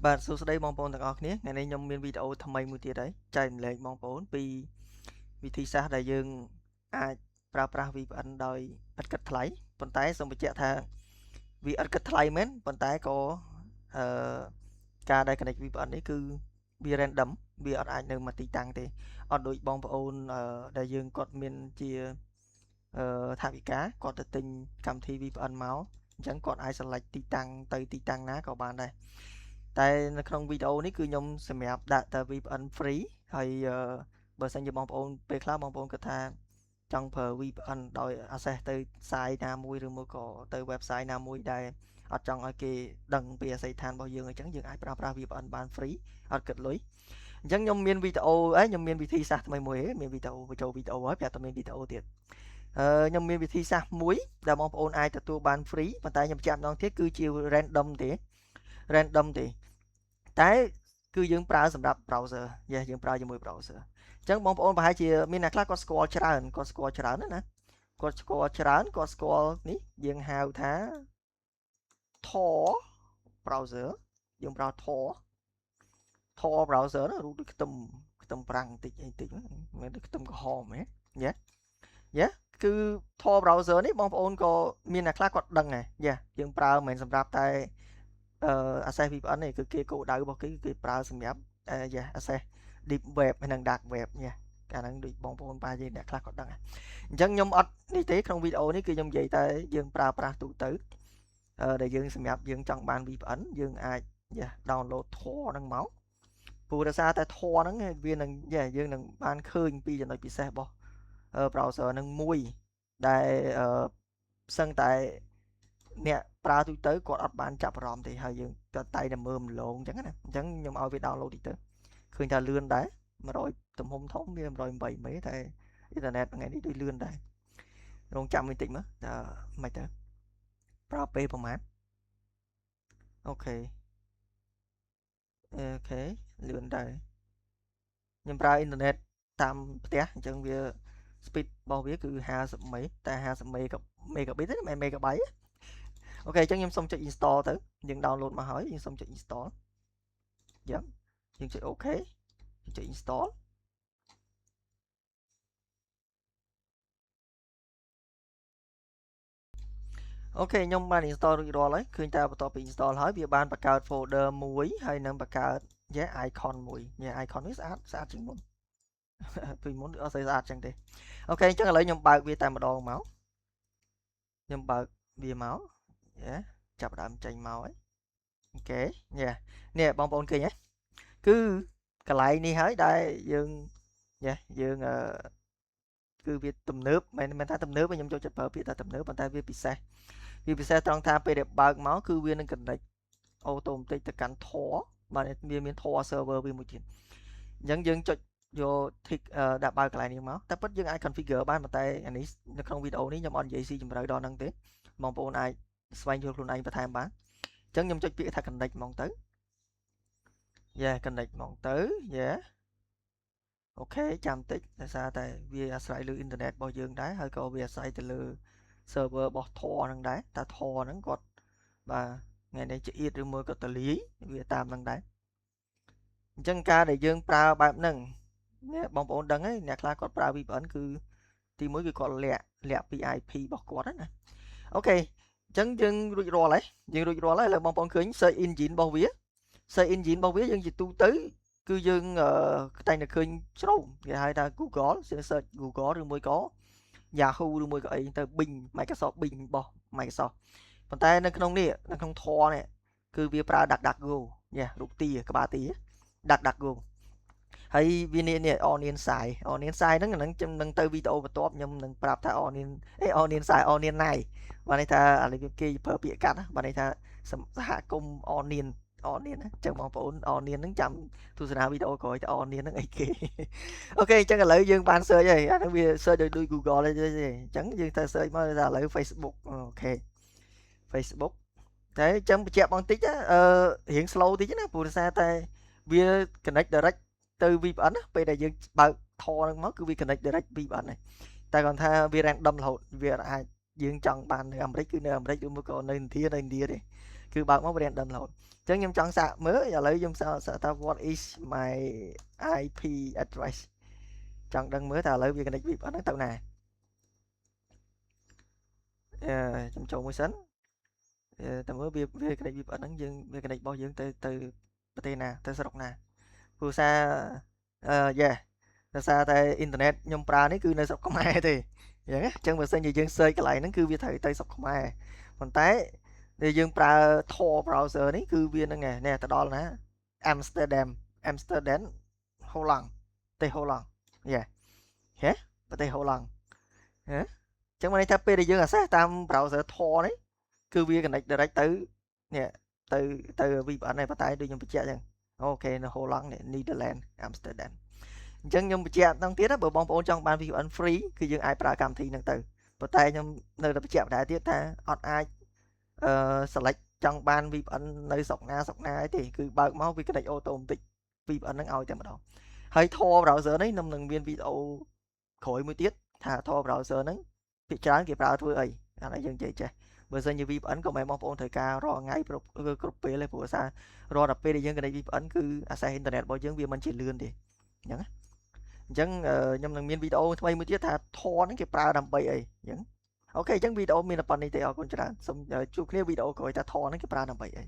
បាទសួស្តីបងប្អូនទាំងអស់គ្នាថ្ងៃនេះខ្ញុំមានវីដេអូថ្មីមួយទៀតហើយចែករំលែកបងប្អូនពីវិធីសាស្ត្រដែលយើងអាចប្រើប្រាស់ VPN ដោយឥតគិតថ្លៃប៉ុន្តែសូមបញ្ជាក់ថាវាឥតគិតថ្លៃមែនប៉ុន្តែក៏អឺការដែល connect VPN នេះគឺវា random វាអត់អាចនៅមួយទីតាំងទេអត់ដូចបងប្អូនដែលយើងគាត់មានជាថវិកាគាត់ទៅទិញកម្មវិធី VPN មកអញ្ចឹងគាត់អាច select ទីតាំងទៅទីតាំងណាក៏បានដែរតែនៅក្នុងវីដេអូនេះគឺខ្ញុំសម្រាប់ដាក់តែ VPN free ហើយបើសិនជាបងប្អូនពេលខ្លះបងប្អូនគិតថាចង់ប្រើ VPN ដោយ access ទៅ site ណាមួយឬមកក៏ទៅ website ណាមួយដែលអត់ចង់ឲ្យគេដឹងពីអាស័យដ្ឋានរបស់យើងអញ្ចឹងយើងអាចប្រើប្រាស់ VPN បាន free អត់គិតលុយអញ្ចឹងខ្ញុំមានវីដេអូខ្ញុំមានវិធីសាស្ត្រថ្មីមួយមានវីដេអូបញ្ចូលវីដេអូហើយប្រាប់តែមានវីដេអូទៀតខ្ញុំមានវិធីសាស្ត្រមួយដែលបងប្អូនអាចទទួលបាន free ប៉ុន្តែខ្ញុំបញ្ជាក់ម្ដងទៀតគឺជា random ទេតែគឺយើងប្រើសម្រាប់ browser យើងប្រើជាមួយ browser អញ្ចឹងបងប្អូនប្រហែលជាមានអ្នកខ្លះគាត់ស្គាល់ច្រើនណាគាត់ស្គាល់ច្រើនគាត់ស្គាល់នេះយើងហៅថា Tor browser យើងប្រើ Tor browser ណារូបដូចខ្ទឹមប្រាំងបន្តិចអីតិចមិនដូចខ្ទឹមក្រហមហ៎យ៉ាគឺ Tor browser នេះបងប្អូនក៏មានអ្នកខ្លះគាត់ដឹងដែរយើងប្រើមិនមែនសម្រាប់តែaccess VPN នេះគឺគេគោលដៅរបស់គេគឺគេប្រើសម្រាប់access deep web ហើយនិង dark web អាហ្នឹងដូចបងប្អូនប៉ាយើងអ្នកខ្លះគាត់ដឹងអញ្ចឹងខ្ញុំអត់នេះទេក្នុងវីដេអូនេះគឺខ្ញុំនិយាយតែយើងប្រើប្រាស់ទូទៅដែលយើងសម្រាប់យើងចង់បាន VPN យើងអាចdownload Tor ហ្នឹងមកព្រោះដោយសារតែ Tor ហ្នឹងវានឹងយើងនឹងបានឃើញពីចំណុចពិសេសរបស់ browser ហ្នឹងមួយដែលផ្សឹងតែអ្នកប្រើទូទៅគាត់អត់បានចាប់អារម្មណ៍ទេហើយយើងគាត់តែតែមើលម្លងអញ្ចឹងណាអញ្ចឹងខ្ញុំឲ្យវា download តិចទៅឃើញថាលឿនដែរ100ទំហំធំវា108មេតែអ៊ីនធឺណិតថ្ងៃនេះដូចលឿនដែររងចាំមួយតិចមើលតើមិនទៅប្រើពេលប្រហែលអូខេលឿនដែរខ្ញុំប្រើអ៊ីនធឺណិតតាមផ្ទះអញ្ចឹងវា speed របស់វាគឺ50មេតែ50មេហ្គាប៊ីតទេមិនមែនមេហ្គាបៃទេអូខេអញ្ចឹងខ្ញុំសុំចុច install ទៅយើង download មកហើយយើងសុំចុច install យើងចុច OK ចុច install អូខេខ្ញុំបាន install រួចរាល់ហើយឃើញតែបន្ទាប់ពី install ហើយវាបានបង្កើត folder មួយហើយនឹងបង្កើតicon មួយicon នេះស្អាតជាងមុនពីមុនអត់ស្អាតចឹងទេអូខេអញ្ចឹងឥឡូវខ្ញុំបើកវាតែម្ដងមកខ្ញុំបើកវាមកចាប់ដើមចេញមកហើយអូខេនេះបងប្អូនឃើញហ៎គឺកន្លែងនេះហើយដែលយើងគឺវាទំនើបមិនថាទំនើបខ្ញុំចូលចិត្តប្រើពាក្យថាទំនើបប៉ុន្តែវាពិសេសត្រង់ថាពេលដែលបើកមកគឺវានឹង connect អូតូម៉ាទិកទៅកាន់ Tor បាទវាមាន Tor server វាមួយទៀតអញ្ចឹងយើងចុចយក tick ដាក់បើកកន្លែងនេះមកតែពិតយើងអាច configure បានប៉ុន្តែអានេះនៅក្នុងវីដេអូនេះខ្ញុំអត់និយាយស៊ីជម្រៅដល់ហ្នឹងទេបងប្អូនអាចស្វែងយល់ខ្លួនឯងបន្ថែមបានអញ្ចឹងខ្ញុំចុចពាក្យថា connect ហ្មងទៅconnect ហ្មងទៅអូខេចាំតិចដោយសារតែវាអាស្រ័យលើអ៊ីនធឺណិតរបស់យើងដែរហើយក៏វាអាស្រ័យទៅលើ server របស់ Tor ហ្នឹងដែរតែ Tor ហ្នឹងគាត់បាទថ្ងៃនេះចៀតឬមួយក៏តលាយវាតាមហ្នឹងដែរអញ្ចឹងការដែលយើងប្រើបែបហ្នឹងបងប្អូនដឹងហើយអ្នកខ្លះគាត់ប្រើ VPN គឺទីមួយគឺគាត់លាក់ពី IP របស់គាត់ណាអូខេអញ្ចឹងយើងរួចរាល់ហើយឥឡូវបងប្អូនឃើញ search engine របស់វាយើងជាទូទៅគឺយើងតែងតែឃើញជ្រៅគេហៅថា Google search Google ឬមួយក៏ Yahoo ឬមួយក៏អីទៅ Bing Microsoft Bing របស់ Microsoft ប៉ុន្តែនៅក្នុងនេះនៅក្នុង Tor នេះគឺវាប្រើ DuckDuckGo រូបទាក្បាលទា DuckDuckGo ហើយវានេះ Onion Site ហ្នឹងខ្ញុំនឹងទៅវីដេអូបន្ទាប់ខ្ញុំនឹងប្រាប់ថា Onion Site Onion Night បានន័យថាឥឡូវគេប្រើពាក្យកាត់បានន័យថាសហគមន៍ Onion ណាចឹងបងប្អូន Onion ហ្នឹងចាំទស្សនាវីដេអូក្រោយទៅ Onion ហ្នឹងអីគេអូខេអញ្ចឹងឥឡូវយើងបាន search ហើយអាហ្នឹងវា search ដូច Google ទេអញ្ចឹងយើងទៅ search មកថាឥឡូវ Facebook អូខេ Facebook តែអញ្ចឹងបញ្ជាក់បងតិចរៀង slow តិចណាព្រោះដោយសារតែវា connect direct ទៅ VPN ណាពេលដែលយើងបើក Tor ហ្នឹងមកគឺវា connect direct VPN ហ្នឹងតែគាត់ថាវា random រហូតវាអាចយើងចង់បាននៅអាមេរិកគឺនៅអាមេរិកឬមួយក៏នៅឥណ្ឌាទេ គឺបើកមក random load អញ្ចឹងខ្ញុំចង់សាកមើលឥឡូវខ្ញុំសាកថា what is my IP address ចង់ដឹងមើលថាឥឡូវវា connect VPN ហ្នឹងទៅណាខ្ញុំចូលមួយសិនតែមើលវា connect VPN ហ្នឹងយើងវា connect របស់យើងទៅប្រទេសណាទៅស្រុកណាព្រោះសារដោយសារតែអ៊ីនធឺណិតខ្ញុំប្រើនេះគឺនៅស្រុកខ្មែរទេអញ្ចឹងបើសិនជាយើង search កន្លែងហ្នឹងគឺវាត្រូវទៅស្រុកខ្មែរប៉ុន្តែដែលយើងប្រើ Tor browser នេះគឺវាហ្នឹងនេះទៅដល់ណា Amsterdam Holland ប្រទេស Holland ប្រទេស Holland អញ្ចឹងមកន័យថាពេលដែលយើង access តាម browser Tor នេះគឺវា connect direct ទៅនេះទៅ VPN នេះប៉ុន្តែដូចខ្ញុំបញ្ជាក់អញ្ចឹងអូខេនៅ Holland នេះ Netherlands Amsterdam អញ្ចឹងខ្ញុំបញ្ជាក់ដល់ទៀតបើបងប្អូនចង់បាន VPN free គឺយើងអាចប្រើកម្មវិធីហ្នឹងទៅប៉ុន្តែខ្ញុំនៅតែបញ្ជាក់បន្តទៀតថាអត់អាចselect ចង់បាន VPN នៅស្រុកណាអីទេគឺបើកមកវា connect automatic VPN ហ្នឹងឲ្យតែម្ដងហើយ Tor browser នេះនឹងមានវីដេអូក្រោយមួយទៀតថា Tor browser ហ្នឹងភាគច្រើនគេប្រើធ្វើអីអានេះយើងនិយាយចេះបើសិនជា VPN ក៏មិនបងប្អូនត្រូវការរាល់ថ្ងៃគ្រប់ពេលទេព្រោះសាររាល់តែពេលដែលយើង connect VPN គឺ access អ៊ីនធឺណិតរបស់យើងវាមិនជាលឿនទេអញ្ចឹងខ្ញុំនឹងមានវីដេអូថ្មីមួយទៀតថា Tor ហ្នឹងគេប្រើដើម្បីអីអញ្ចឹងអូខេអញ្ចឹងវីដេអូមានតែប៉ុណ្្នេះទេអរគុណច្រើនសូមជួបគ្នាវីដេអូក្រោយថា Tor ហ្នឹងគេប្រើដើម្បីអី